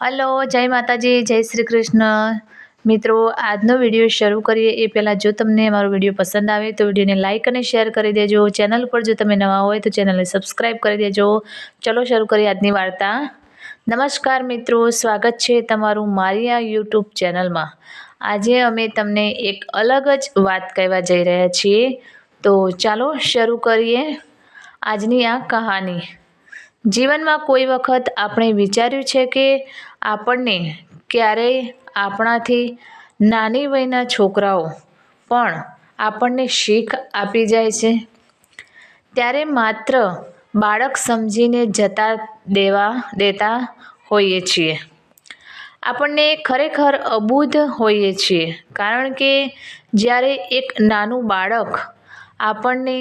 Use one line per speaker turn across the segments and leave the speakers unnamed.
Hello, જય માતાજી, જય શ્રી કૃષ્ણ. મિત્રો, આજનો વિડીયો શરૂ કરીએ એ પહેલાં જો તમને મારો વિડીયો પસંદ આવે તો વિડીયોને લાઇક અને શેર કરી દેજો. ચેનલ પર જો તમે નવા હોય તો ચેનલને સબસ્ક્રાઈબ કરી દેજો. ચલો શરૂ કરીએ આજની વાર્તા. નમસ્કાર મિત્રો, સ્વાગત છે તમારું મારી આ યુટ્યુબ ચેનલમાં. આજે અમે તમને એક અલગ જ વાત કહેવા જઈ રહ્યા છીએ. તો ચાલો શરૂ કરીએ આજની આ કહાની. જીવનમાં કોઈ વખત આપણે વિચાર્યું છે કે આપણને ક્યારેય આપણાથી નાની વયના છોકરાઓ પણ આપણને શીખ આપી જાય છે. ત્યારે માત્ર બાળક સમજીને દેતા હોઈએ છીએ. આપણને ખરેખર અબૂધ હોઈએ છીએ, કારણ કે જ્યારે એક નાનું બાળક આપણને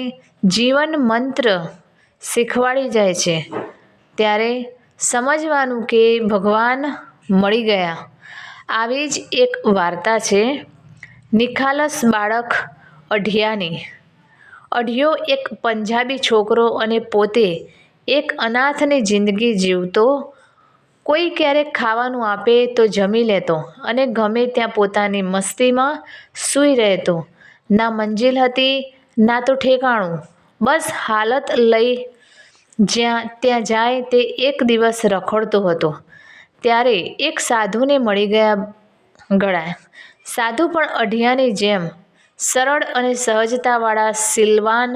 જીવન મંત્ર શીખવાડી જાય છે ત્યારે સમજવાનું કે ભગવાન મળી ગયા. આવી જ એક વાર્તા છે નિખાલસ બાળક અઢિયાની. અઢિયો એક પંજાબી છોકરો અને પોતે એક અનાથની જિંદગી જીવતો. કોઈ ક્યારેક ખાવાનું આપે તો જમી લેતો અને ગમે ત્યાં પોતાની મસ્તીમાં સૂઈ રહેતો. ના મંજિલ હતી, ના તો ઠેકાણું. બસ હાલત લઈ ત્યાં જાય તે એક દિવસ રખડતો હતો ત્યારે એક સાધુને મળી ગયા. સાધુ પણ અઢિયાની જેમ સરળ અને સહજતાવાળા શીલવાન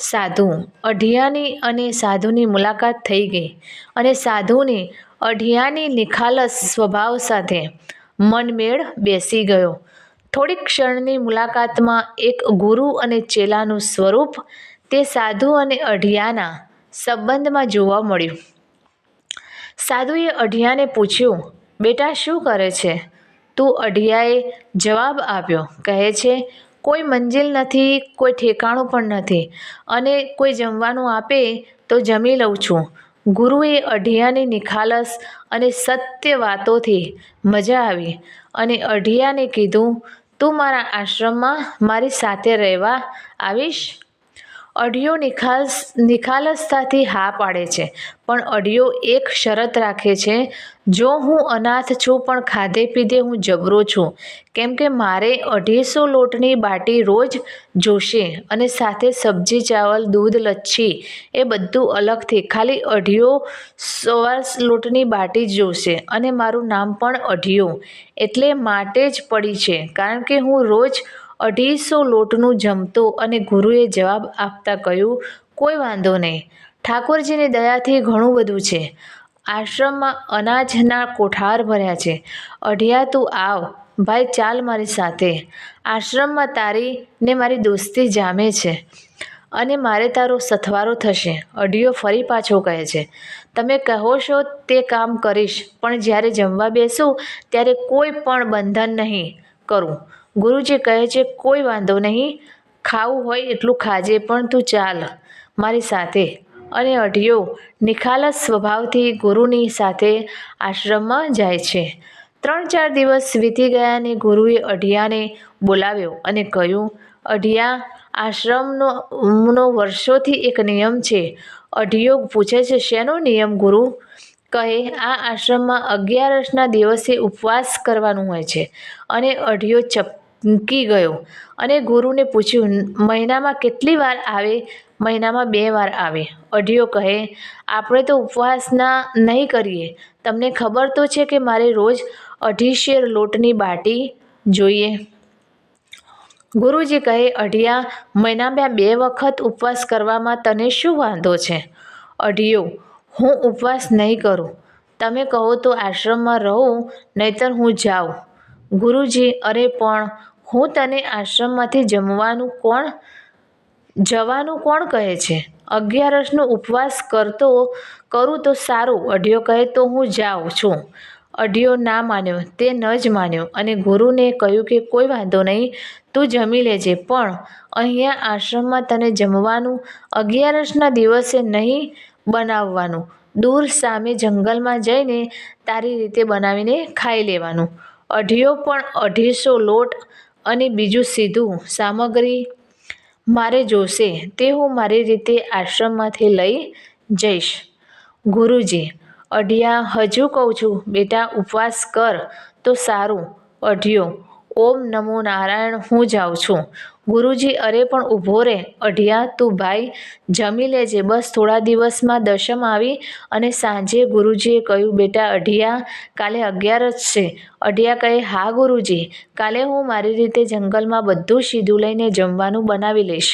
સાધુ. અઢિયાની અને સાધુની મુલાકાત થઈ ગઈ અને સાધુની અઢિયાની નિખાલસ સ્વભાવ સાથે મનમેળ બેસી ગયો. થોડીક ક્ષણની મુલાકાતમાં એક ગુરુ અને ચેલાનું સ્વરૂપ તે સાધુ અને અઢિયાના સંબંધમાં જોવા મળ્યું. સાધુએ અઢિયાને પૂછ્યું, બેટા શું કરે છે તું? અઢિયાએ જવાબ આપ્યો, કહે છે, કોઈ મંજિલ નથી, કોઈ ઠેકાણું પણ નથી, અને કોઈ જમવાનું આપે તો જમી લઉં છું. ગુરુએ અઢિયાની નિખાલસ અને સત્ય વાતોથી મજા આવી અને અઢિયાને કીધું, તું મારા આશ્રમમાં મારી સાથે રહેવા આવીશ? અઢિયો નિખાલસતાથી હા પાડે છે, પણ અઢિયો એક શરત રાખે છે, જો હું અનાથ છું પણ ખાધે પીધે હું જબરો છું, કેમ કે મારે 250 લોટની બાટી રોજ જોશે અને સાથે સબ્જી, ચાવલ, દૂધ, લચ્છી એ બધું અલગથી. ખાલી 250 લોટની બાટી જ જોશે અને મારું નામ પણ અઢિયો એટલે માટે જ પડી છે, કારણ કે હું રોજ 250 લોટનું જમતો. અને ગુરુએ જવાબ આપતા કહ્યું, કોઈ વાંધો નહીં, ઠાકોરજીની દયાથી ઘણું બધું છે. આશ્રમમાં અનાજના કોઠાર ભર્યા છે. અઢિયા તું આવ ભાઈ, ચાલ મારી સાથે. આશ્રમમાં તારી ને મારી દોસ્તી જામે છે અને મારે તારો સથવારો થશે. અઢિયો ફરી પાછો કહે છે, તમે કહો છો તે કામ કરીશ, પણ જ્યારે જમવા બેસું ત્યારે કોઈ પણ બંધન નહીં કરું. ગુરુજી કહે છે, કોઈ વાંધો નહીં, ખાવું હોય એટલું ખાજે, પણ તું ચાલ મારી સાથે. અને અઢિયો નિખાલસ સ્વભાવથી ગુરુની સાથે આશ્રમમાં જાય છે. 3-4 દિવસ વીતી ગયા અને ગુરુએ અઢિયાને બોલાવ્યો અને કહ્યું, અઢિયા, આશ્રમનો વર્ષોથી એક નિયમ છે. અઢિયો પૂછે છે, શેનો નિયમ? ગુરુ કહે, આ આશ્રમમાં 11ના દિવસે ઉપવાસ કરવાનું હોય છે. અને અઢિયો ચમકી ગયો અને ગુરુને પૂછ્યું, મહિનામાં કેટલી વાર આવે? મહિનામાં 2 વાર આવે. અઢિયો કહે, આપણે તો ઉપવાસ નહીં કરીએ, તમને ખબર તો છે કે મારે રોજ 250 લોટની બાટી જોઈએ. ગુરુજી કહે, અઢિયા, મહિનામાં 2 વખત ઉપવાસ કરવામાં તને શું વાંધો છે? અઢિયો, હું ઉપવાસ નહીં કરું, તમે કહો તો આશ્રમમાં રહું, નહીંતર હું જાઉં. ગુરુજી, અરે પણ હું તને આશ્રમમાંથી જવાનું કોણ કહે છે? 11નો ઉપવાસ કરું તો સારું. અઢિયો કહે, તો હું જાઉં છું. અઢિયો ના માન્યો, તે ન જ માન્યો અને ગુરુને કહ્યું કે કોઈ વાંધો નહીં, તું જમી લેજે, પણ અહીંયા આશ્રમમાં તને જમવાનું 11ના દિવસે નહીં બનાવવાનું. દૂર સામે જંગલમાં જઈને તારી રીતે બનાવીને ખાઈ લેવાનું. અઢિયો, પણ 250 લોટ અને બીજું સીધું સામગ્રી મારે જોશે, તે હું મારી રીતે આશ્રમમાંથી લઈ જઈશ. ગુરુજી, અઢિયા, હજુ કહું છું બેટા, ઉપવાસ કર તો સારું. અઢિયો, ઓમ નમો નારાયણ, હું જાઉં છું. ગુરુજી, અરે પણ ઊભો રહે. અઢિયા, તું ભાઈ જમી લેજે, બસ થોડા દિવસમાં દશમ આવી અને સાંજે. ગુરુજીએ કહ્યું, બેટા અઢિયા, કાલે 11 છે. અઢિયા કહે, હા ગુરુજી, કાલે હું મારી રીતે જંગલમાં બધું સીધું લઈને જમવાનું બનાવી લઈશ.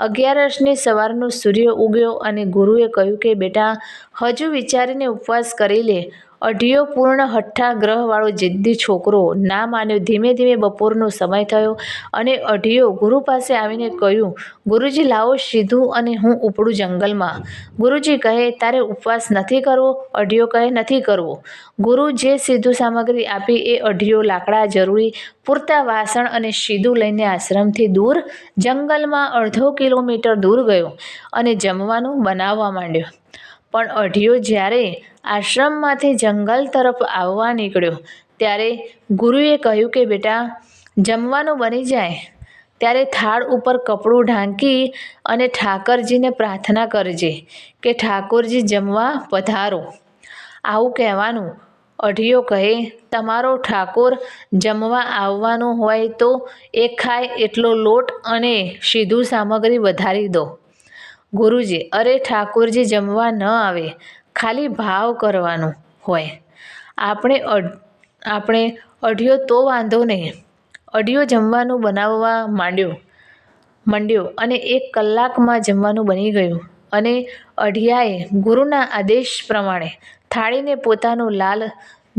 11ની સવારનો સૂર્ય ઉગ્યો અને ગુરુએ કહ્યું કે બેટા હજુ વિચારીને ઉપવાસ કરી લે. અઢિયો પૂર્ણ હઠ્ઠાગ્રહવાળો જિદ્દી છોકરો ના માન્યો. ધીમે ધીમે બપોરનો સમય થયો અને અઢિયો ગુરુ પાસે આવીને કહ્યું, ગુરુજી લાવો સીધું અને હું ઉપડું જંગલમાં. ગુરુજી કહે, તારે ઉપવાસ નથી કરવો? અઢિયો કહે, નથી કરવો. ગુરુ જે સીધું સામગ્રી આપી એ અઢિયો લાકડા, જરૂરી પૂરતા વાસણ અને સીધું લઈને આશ્રમથી દૂર જંગલમાં 1/2 કિલોમીટર દૂર ગયો અને જમવાનું બનાવવા માંડ્યો. પણ અઢિયો જ્યારે આશ્રમમાંથી જંગલ તરફ આવવા નીકળ્યો ત્યારે ગુરુએ કહ્યું કે બેટા જમવાનું બની જાય ત્યારે થાળ ઉપર કપડું ઢાંકી અને ઠાકરજીને પ્રાર્થના કરજે કે ઠાકોરજી જમવા પધારો. આવું કહેવાનું. અઢિયો કહે, તમારો ઠાકોર જમવા આવવાનો હોય તો એ ખાય એટલો લોટ અને સીધું સામગ્રી વધારી દો. ગુરુજી, અરે ઠાકોરજી જમવા ન આવે, ખાલી ભાવ કરવાનું હોય. આપણે અઢિયો તો વાંધો નહીં. અઢિયો જમવાનું બનાવવા માંડ્યો અને 1 કલાકમાં જમવાનું બની ગયું અને અઢિયાએ ગુરુના આદેશ પ્રમાણે થાળીને પોતાનો લાલ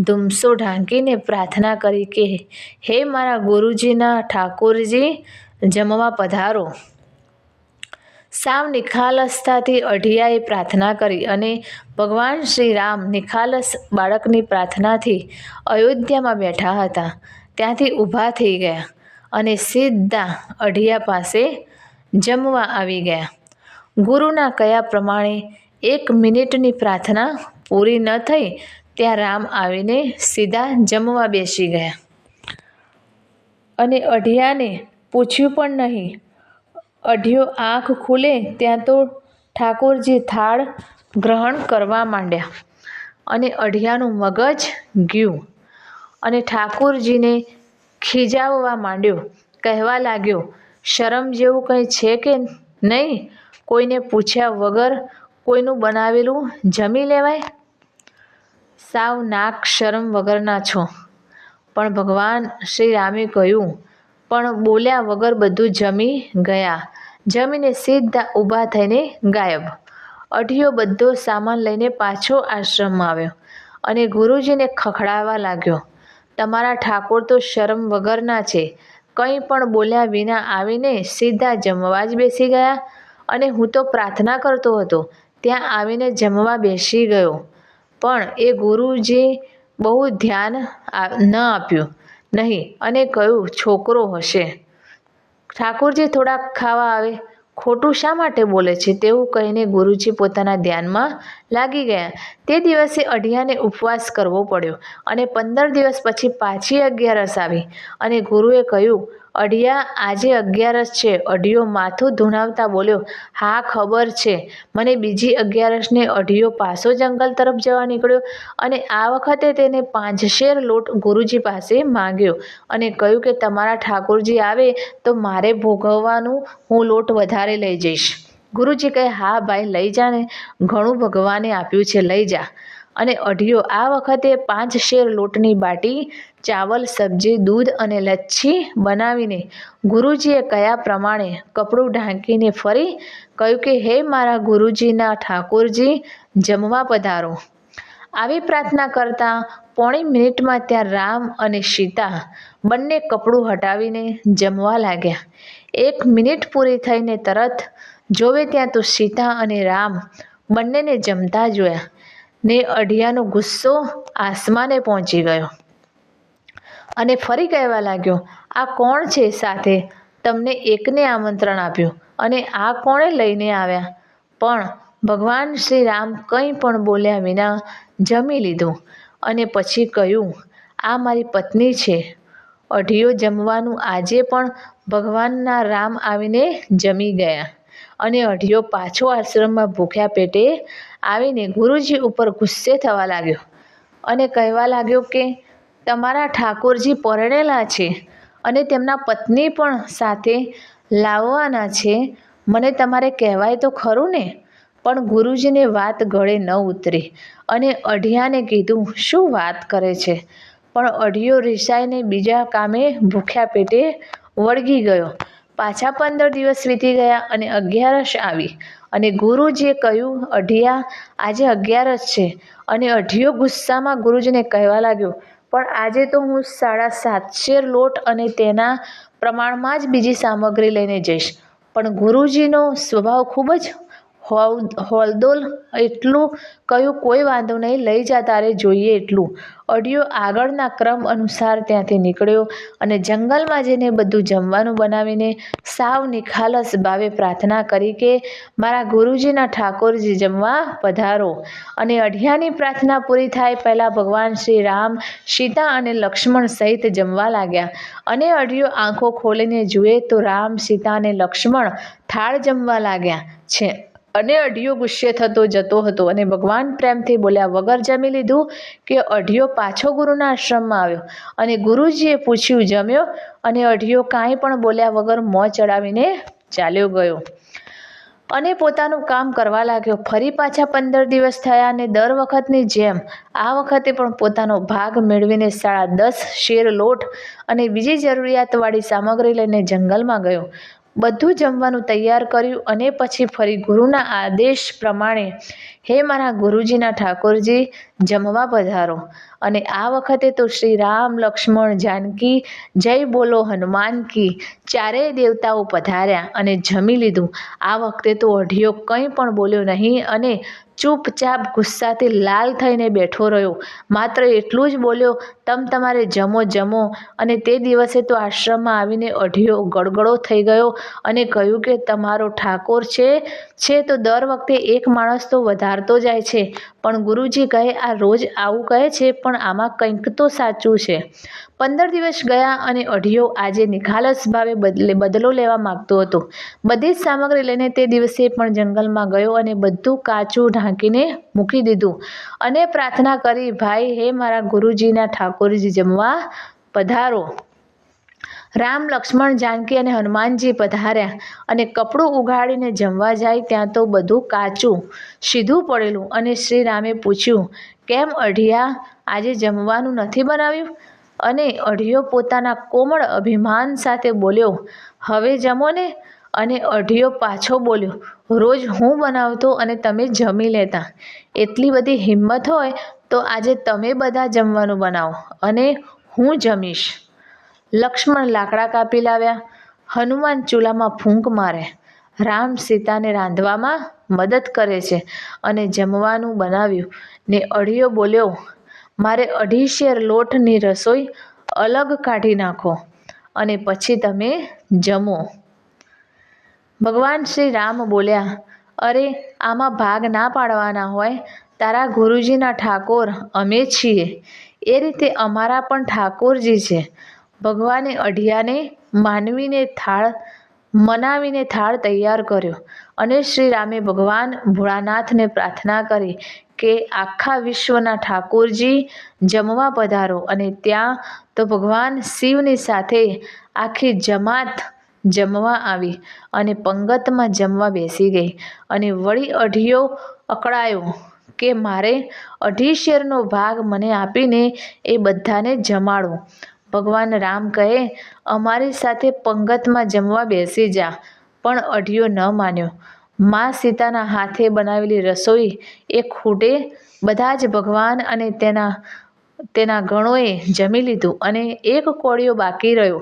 ધુમસો ઢાંકીને પ્રાર્થના કરી કે હે મારા ગુરુજીના ઠાકોરજી જમવા પધારો. સાવ નિખાલસતાથી અઢિયાએ પ્રાર્થના કરી અને ભગવાન શ્રી રામ નિખાલસ બાળકની પ્રાર્થનાથી અયોધ્યામાં બેઠા હતા ત્યાંથી ઊભા થઈ ગયા અને સીધા અઢિયા પાસે જમવા આવી ગયા. ગુરુના કયા પ્રમાણે 1 મિનિટની પ્રાર્થના પૂરી ન થઈ ત્યાં રામ આવીને સીધા જમવા બેસી ગયા અને અઢિયાને પૂછ્યું પણ નહીં. અઢિયો આંખ ખુલે ત્યાં તો ઠાકોરજી થાળ ગ્રહણ કરવા માંડ્યા અને અઢિયાનું મગજ ગયું અને ઠાકોરજીને ખીજાવવા માંડ્યો. કહેવા લાગ્યો, શરમ જેવું કંઈ છે કે નહીં? કોઈને પૂછ્યા વગર કોઈનું બનાવેલું જમી લેવાય? સાવ નાક શરમ વગરના છો. પણ ભગવાન શ્રી રામે કહ્યું પણ બોલ્યા વગર બધું જમી ગયા. જમીને સીધા ઊભા થઈને ગાયબ. અઢિયો બધો સામાન લઈને પાછો આશ્રમમાં આવ્યો અને ગુરુજીને ખખડાવવા લાગ્યો, તમારા ઠાકોર તો શરમ વગરના છે, કંઈ પણ બોલ્યા વિના આવીને સીધા જમવા જ બેસી ગયા અને હું તો પ્રાર્થના કરતો હતો ત્યાં આવીને જમવા બેસી ગયો. પણ એ ગુરુજી બહુ ધ્યાન ન આપ્યું નહીં અને કહ્યું, છોકરો હશે, ઠાકોરજી થોડાક ખાવા આવે, ખોટું શા માટે બોલે છે? તેવું કહીને ગુરુજી પોતાના ધ્યાનમાં લાગી ગયા. તે દિવસે અઢિયાને ઉપવાસ કરવો પડ્યો અને 15 દિવસ પછી પાછી 11 આવી અને ગુરુએ કહ્યું, અઢિયા આજે 11 છે. અઢિયો માથું ધુણાવતા બોલ્યો, હા ખબર છે મને. બીજી 11ને અઢિયો પાછો જંગલ તરફ જવા નીકળ્યો અને આ વખતે તેને 5 શેર લોટ ગુરુજી પાસે માંગ્યો અને કહ્યું કે તમારા ઠાકોરજી આવે તો મારે ભોગવવાનું, હું લોટ વધારે લઈ જઈશ. ગુરુજી કહે, હા ભાઈ લઈ જા ને, ઘણું ભગવાને આપ્યું છે, લઈ જા. અને અઢિયો આ વખતે 5 શેર લોટની બાટી, ચાવલ, સબ્જી, દૂધ અને લચ્છી બનાવીને ગુરુજીએ કયા પ્રમાણે કપડું ઢાંકીને ફરી કહ્યું કે હે મારા ગુરુજીના ઠાકોરજી જમવા પધારો. આવી પ્રાર્થના કરતાં પોણી મિનિટમાં ત્યાં રામ અને સીતા બંને કપડું હટાવીને જમવા લાગ્યા. 1 મિનિટ પૂરી થઈને તરત જોવે ત્યાં તો સીતા અને રામ બંનેને જમતા જોયા ને અઢિયાનો ગુસ્સો આસમાને પહોંચી ગયો અને ફરી કહેવા લાગ્યો, આ કોણ છે સાથે? તમને એકને આમંત્રણ આપ્યું અને આ કોણે લઈને આવ્યા? પણ ભગવાન શ્રી રામ કંઈ પણ બોલ્યા વિના જમી લીધું અને પછી કહ્યું, આ મારી પત્ની છે. અઢિયો જમવાનું આજે પણ ભગવાનના રામ આવીને જમી ગયા અને અઢિયો પાછો આશ્રમમાં ભૂખ્યા પેટે આવીને ગુરુજી ઉપર ગુસ્સે થવા લાગ્યો અને કહેવા લાગ્યો કે તમારા ઠાકોરજી પરણેલા છે અને તેમના પત્ની પણ સાથે લાવવાના છે, મને તમારે કહેવાય તો ખરું ને. પણ ગુરુજીને વાત ગળે ન ઉતરી અને અઢિયાને કીધું, શું વાત કરે છે? પણ અઢિયો રિસાઈને બીજા કામે ભૂખ્યા પેટે વળગી ગયો. પાછા 15 દિવસ વીતી ગયા અને 11સ આવી અને ગુરુજીએ કહ્યું, અઢિયા, આજે 11સ છે. અને અઢિયો ગુસ્સામાં ગુરુજીને કહેવા લાગ્યો, પણ આજે તો હું 7.5 શેર લોટ અને તેના પ્રમાણમાં જ બીજી સામગ્રી લઈને જઈશ. પણ ગુરુજીનો સ્વભાવ ખૂબ જ હોલદોલ, એટલું કહ્યું, કોઈ વાંધો નહીં, લઈ જા, તારે જોઈએ એટલું. અઢિયો આગળના ક્રમ અનુસાર ત્યાંથી નીકળ્યો અને જંગલમાં જઈને બધું જમવાનું બનાવીને સાવ નિખાલસ ભાવે પ્રાર્થના કરી કે મારા ગુરુજીના ઠાકોરજી જમવા પધારો. અને અઢિયાની પ્રાર્થના પૂરી થાય પહેલાં ભગવાન શ્રી રામ, સીતા અને લક્ષ્મણ સહિત જમવા લાગ્યા. અને અઢિયો આંખો ખોલીને જુએ તો રામ, સીતા અને લક્ષ્મણ થાળ જમવા લાગ્યા છે. અને અઢિયો ગુસ્સે થતો જતો હતો અને ભગવાન પ્રેમથી બોલ્યા વગર જમી લીધું કે અઢિયો પાછો ગુરુના આશ્રમમાં આવ્યો અને ગુરુજીએ પૂછ્યું, જમ્યો? અને અઢિયો કાંઈ પણ બોલ્યા વગર મોં ચડાવીને ચાલ્યો ગયો અને પોતાનું કામ કરવા લાગ્યો. ફરી પાછા 15 દિવસ થયા અને દર વખતની જેમ આ વખતે પણ પોતાનો ભાગ મેળવીને 10.5 શેર લોટ અને બીજી જરૂરિયાતવાળી સામગ્રી લઈને જંગલમાં ગયો. બધું જમવાનું તૈયાર કર્યું અને પછી ફરી ગુરુના આદેશ પ્રમાણે, હે મારા ગુરુજીના ઠાકોરજી, જમવા પધારો. અને આ વખતે તો શ્રી રામ, લક્ષ્મણ, જાનકી, જય બોલો હનુમાન કી, ચારેય દેવતાઓ પધાર્યા અને જમી લીધું. આ વખતે તો અઢિયો કંઈ પણ બોલ્યો નહીં અને ચૂપચાપ ગુસ્સાથી લાલ થઈને બેઠો રહ્યો. માત્ર એટલું જ બોલ્યો, તમારે જમો જમો. અને તે દિવસે તો આશ્રમમાં આવીને અઢિયો ગળગળો થઈ ગયો અને કહ્યું કે તમારો ઠાકોર છે તો દર વખતે એક માણસ તો વધારતો જાય છે, પણ ગુરુજી કહે આ રોજ આવું કહે છે, પણ આમાં કંઈક તો સાચું છે. 15 દિવસ ગયા અને અઢિયો આજે નિખાલસ ભાવે બદલો લેવા માગતો હતો. બધી જ સામગ્રી લઈને તે દિવસે પણ જંગલમાં ગયો અને બધું કાચું ઢાંકીને મૂકી દીધું અને પ્રાર્થના કરી, ભાઈ, હે મારા ગુરુજીના ઠાકોરજી જમવા પધારો. રામ, લક્ષ્મણ, જાનકી અને હનુમાનજી પધાર્યા અને કપડું ઉઘાડીને જમવા જાય ત્યાં તો બધું કાચું સીધું પડેલું. અને શ્રી રામે પૂછ્યું, કેમ અઢિયા, આજે જમવાનું નથી બનાવ્યું? અને અઢિયો પોતાના કોમળ અભિમાન સાથે બોલ્યો, હવે જમો ને. અને અઢિયો પાછો બોલ્યો, રોજ હું બનાવતો અને તમે જમી લેતા. એટલી બધી હિંમત હોય તો આજે તમે બધા જમવાનું બનાવો અને હું જમીશ. લક્ષ્મણ લાકડા કાપી લાવ્યા, હનુમાન ચૂલામાં ફૂંક મારે, રામ સીતાને રાંધવામાં મદદ કરે છે અને જમવાનું બનાવ્યું. ને અઢિયો બોલ્યો, મારે 2.5 શેર લોટની રસોઈ અલગ કાઢી નાખો અને પછી તમે જમો. ભગવાન શ્રી રામ બોલ્યા, અરે, આમાં ભાગ ના પાડવાના હોય. તારા ગુરુજીના ઠાકોર અમે છીએ, એ રીતે અમારા પણ ઠાકોરજી છે. ભગવાને અઢિયાને મનાવીને થાળ તૈયાર કર્યો અને શ્રી રામે ભગવાન ભોળાનાથને પ્રાર્થના કરી કે આખા વિશ્વના ઠાકોરજી જમવા પધારો. અને ત્યાં તો ભગવાન શિવની સાથે આખી જમાત જમવા આવી અને પંગતમાં જમવા બેસી ગઈ. અને વળી અઢિયો અકળાયો કે મારે 2.5 શેરનો ભાગ મને આપીને એ બધાને જમાડો. ભગવાન રામ કહે, અમારી સાથે પંગતમાં જમવા બેસી જા. પણ અઢિયો ન માન્યો. મા સીતાના હાથે બનાવેલી રસોઈ એક ખૂટે બધા જ ભગવાન અને તેના ગણોએ જમી લીધું અને એક કોળિયો બાકી રહ્યો.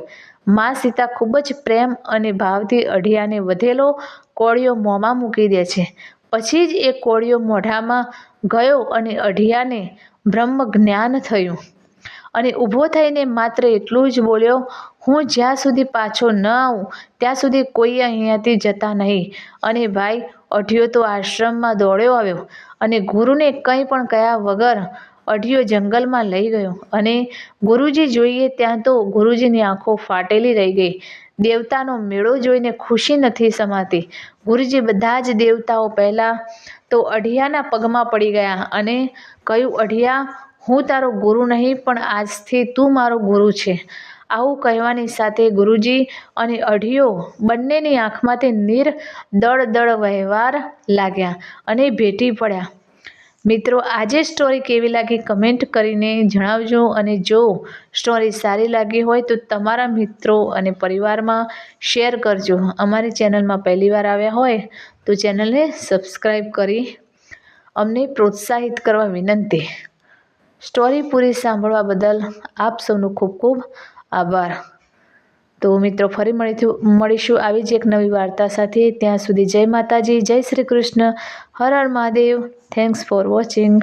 મા સીતા ખૂબ જ પ્રેમ અને ભાવથી અઢિયાને વધેલો કોળિયો મોંમાં મૂકી દે છે. પછી જ એ કોળિયો મોઢામાં ગયો અને અઢિયાને બ્રહ્મ જ્ઞાન થયું અને ઊભો થઈને માત્ર એટલું જ બોલ્યો, હું જ્યાં સુધી પાછો ન આવું ત્યાં સુધી કોઈ અહીંયાથી જતા નહીં. અને ભાઈ, અઢિયો તો આશ્રમમાં દોડ્યો આવ્યો અને ગુરુને કંઈ પણ કહ્યા વગર અઢિયો જંગલમાં લઈ ગયો અને ગુરુજી જોઈએ ત્યાં તો ગુરુજીની આંખો ફાટેલી રહી ગઈ. દેવતાનો મેળો જોઈને ખુશી નથી સમાતી. ગુરુજી બધા જ દેવતાઓ પહેલાં તો અઢિયાના પગમાં પડી ગયા અને કહ્યું, અઢિયા, હું તારો ગુરુ નહીં, પણ આજથી તું મારો ગુરુ છે. આવું કહેવાની સાથે ગુરુજી અને અઢિયો બંનેની આંખમાંથી નીર દળ દળ વહેવા લાગ્યા અને ભેટી પડ્યા. મિત્રો, આજે સ્ટોરી કેવી લાગી કમેન્ટ કરીને જણાવજો. અને જો સ્ટોરી સારી લાગી હોય તો તમારા મિત્રો અને પરિવારમાં શેર કરજો. અમારી ચેનલમાં પહેલીવાર આવ્યા હોય તો ચેનલને સબસ્ક્રાઈબ કરી અમને પ્રોત્સાહિત કરવા વિનંતી. સ્ટોરી પૂરી સાંભળવા બદલ આપ સૌનો ખૂબ ખૂબ આભાર. તો મિત્રો, ફરી મળીશું આવી જ એક નવી વાર્તા સાથે. ત્યાં સુધી જય માતાજી, જય Shri Krishna, Har Har Mahadev. Thanks for watching.